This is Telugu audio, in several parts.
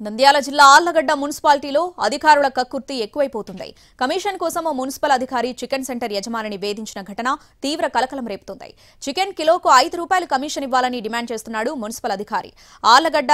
నంద్యాల జిల్లా ఆళ్లగడ్డ మున్సిపాలిటీలో అధికారుల కక్కుర్తి ఎక్కువైపోతుంది. కమిషన్ కోసం ఓ మున్సిపల్ అధికారి చికెన్ సెంటర్ యజమానిని వేధించిన ఘటన తీవ్ర కలకలం రేపుతోంది. చికెన్ కిలోకు ₹5 కమిషన్ ఇవ్వాలని డిమాండ్ చేస్తున్నాడు మున్సిపల్ అధికారి. ఆళ్లగడ్డ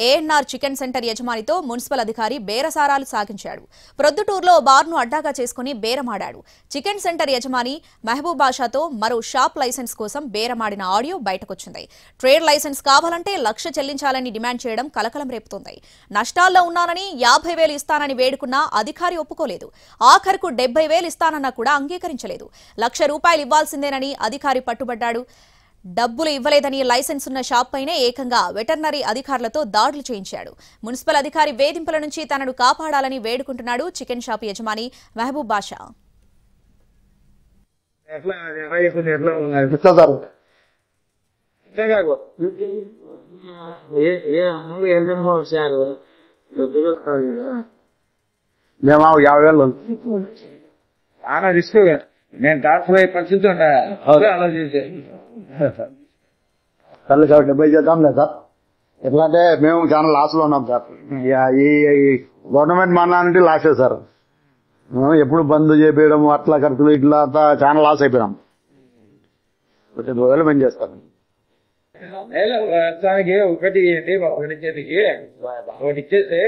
ఏఎన్ఆర్ చికెన్ సెంటర్ యజమానితో మున్సిపల్ అధికారి బేరసారాలు సాగించాడు. ప్రొద్దుటూరులో బార్ను అడ్డాగా చేసుకుని బేరమాడాడు. చికెన్ సెంటర్ యజమాని మహబూబ్ బాషాతో మరో షాప్ లైసెన్స్ కోసం బేరమాడిన ఆడియో బయటకొచ్చింది. ట్రేడ్ లైసెన్స్ కావాలంటే ₹1,00,000 చెల్లించాలని డిమాండ్ చేయడం కలకలం రేపుతోంది. నష్టాల్లో ఉన్నానని 50,000 ఇస్తానని వేడుకున్నా అధికారి ఒప్పుకోలేదు. ఆఖరుకు 70,000 ఇస్తానన్నా కూడా అంగీకరించలేదు. ₹1,00,000 ఇవ్వాల్సిందేనని అధికారి పట్టుబడ్డాడు. డబ్బులు ఇవ్వలేదని లైసెన్స్ ఉన్న షాప్ పైనే ఏకంగా వెటర్నరీ అధికారులతో దాడులు చేయించాడు. మున్సిపల్ అధికారి వేధింపుల నుంచి తనను కాపాడాలని వేడుకుంటున్నాడు చికెన్ షాప్ యజమాని మహబూబ్ బాషా. మేము 50,000 చాలా రిస్క్. నేను ట్రాన్స్ఫర్ అయ్యే పరిస్థితి ఆలోచించే సార్ 70 చేద్దాం లేదు సార్. ఎట్లా అంటే మేము చాలా లాస్ లో ఉన్నాం సార్. ఈ గవర్నమెంట్ మన్నానంటే లాసే సార్. మేము ఎప్పుడు బంద్ చేపేయడం అట్లా ఖర్చులు ఇట్లా అంతా చాలా లాస్ అయిపోయినాం. 20,000 మేము చేస్తాం. రాష్ట్రానికి ఒకటి ఇవ్వండి, ఒకటి చేతికి ఒకటి ఇచ్చేస్తే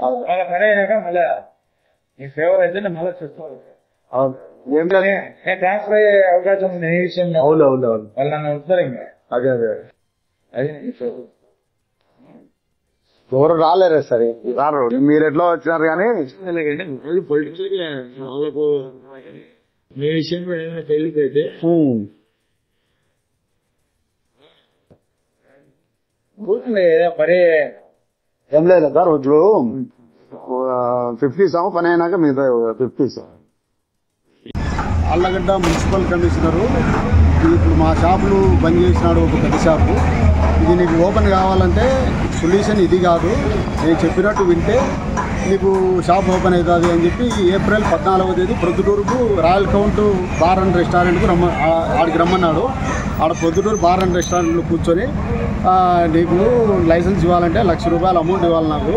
వాళ్ళ పని అయినాక మళ్ళా మీ ఫేవర్ అయితే మళ్ళీ చూసుకోవాలి. ఏం కానీ నేను ట్రాన్స్ఫర్ అయ్యే అవకాశం ఉంది. ఏ విషయం అవును అవును అవును వాళ్ళు నన్ను ఉంచుతారు. ఇంకా అదే అదే అది ఎవరు రాలేరు సార్. రారు. మీరు ఎట్లా వచ్చినారు కానీ పొలిటికల్ వాళ్ళకు మీ విషయం తెలియకైతే మరి ఏం లేదు సార్. ఇప్పుడు 50 ఇస్తాము, పని అయినాక మిగతా 50 ఇస్తాం. ఆళ్లగడ్డ మున్సిపల్ కమిషనరు ఇప్పుడు మా షాపులు బంద్ చేసినాడు. ఒక పెద్ద షాపు. ఇది నీకు ఓపెన్ కావాలంటే సొల్యూషన్ ఇది కాదు, నేను చెప్పినట్టు వింటే నీకు షాప్ ఓపెన్ అవుతుంది అని చెప్పి ఏప్రిల్ 14వ తేదీ ప్రొద్దుటూరుకు రాయల్ కౌంట్ బార్ అండ్ రెస్టారెంట్కు ఆడికి రమ్మన్నాడు. ఆడ ప్రొద్దుటూరు బార్ అండ్ రెస్టారెంట్లో కూర్చొని నీకు లైసెన్స్ ఇవ్వాలంటే ₹1,00,000 అమౌంట్ ఇవ్వాలి నాకు.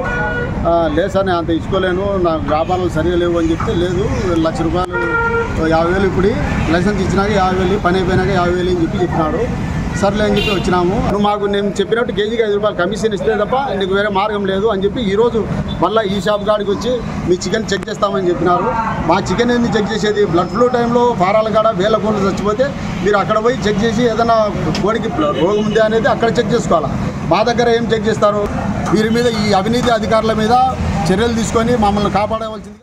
లేదు సార్, నేను అంత ఇచ్చుకోలేను, నాకు వ్యాపారాలు సరిగా లేవు అని చెప్తే, లేదు ₹1,00,000 50,000 ఇప్పుడు లైసెన్స్ ఇచ్చినాక 50,000, పని అయిపోయినాక 50,000 అని చెప్పినాడు. సర్లే అని చెప్పి వచ్చినాము. నువ్వు మాకు నేను చెప్పినట్టు కేజీకి ₹5 కమిషన్ ఇస్తే తప్ప నీకు వేరే మార్గం లేదు అని చెప్పి ఈరోజు మళ్ళీ ఈ షాప్ కాడికి వచ్చి మీ చికెన్ చెక్ చేస్తామని చెప్పినారు. మా చికెన్ ఏంది చెక్ చేసేది? బ్లడ్ ఫ్లూ టైంలో ఫారాల కాడ 1,000 కోళ్ళు చచ్చిపోతే మీరు అక్కడ పోయి చెక్ చేసి ఏదైనా కోడికి రోగం ఉంది అనేది అక్కడ చెక్ చేసుకోవాలా. మా దగ్గర ఏం చెక్ చేస్తారు? వీరి మీద, ఈ అవినీతి అధికారుల మీద చర్యలు తీసుకొని మమ్మల్ని కాపాడవలసింది.